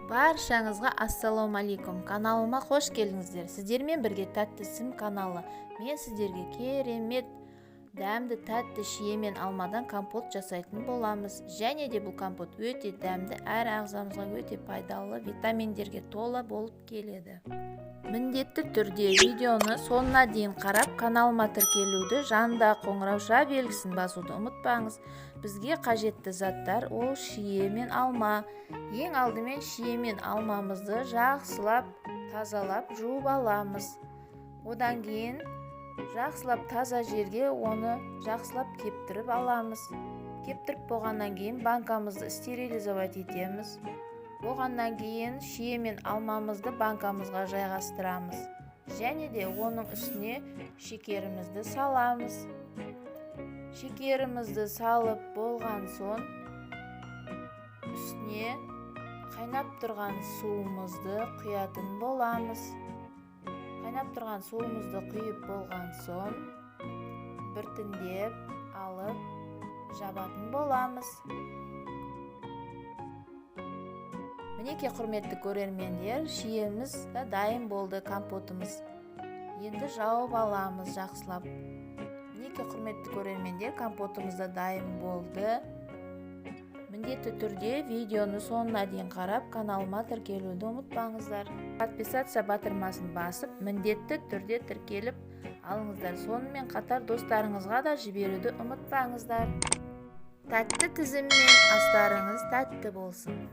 Баршаңызға ассалаумалейкум. Каналыма қош келдіңіздер. Сіздермен бірге тәтті сім каналы. Мен сіздерге керемет дәмді тәтті шие мен алмадан компот жасайтын боламыз. Және де бұл компот өте дәмді, әр ағзамызға өте пайдалы, витаминдерге тола болып келеді. Міндетті түрде видеоны соңына дейін қарап, каналыма тіркелуді, жанында қоңырау белгісін басуды ұмытпаңыз. Бізге қажетті заттар ол шие мен алма. Ең алдымен шие мен алмамызды жақсылап, тазалап, жуып аламыз. Одан кейін жақсылап таза жерге оны жақсылап кептіріп аламыз. Кептіріп болғаннан кейін банкамызды стерилизовать етеміз. Болғаннан кейін шие мен алмамызды банкамызға жайғастырамыз. Және де оның үстіне шекерімізді саламыз. Шекерімізді салып болған соң үстіне қайнап тұрған суымызды құятын боламыз. Қайнап тұрған суымызды құйып болған соң біртіндеп алып жабатын боламыз. Мінекей құрметті көрермендер, шиеміз дайын болды, компотымыз. Енді жауып аламыз жақсылап. Мінекей құрметті көрермендер, компотымыз дайын болды. Міндетті түрде видеоны соңына дейін қарап, каналыма тіркелуді ұмытпаңыздар. Подписация батырмасын басып, міндетті түрде тіркеліп алыңыздар. Сонымен қатар достарыңызға да жіберуді ұмытпаңыздар. Тәтті тізіммен астарыңыз тәтті болсын.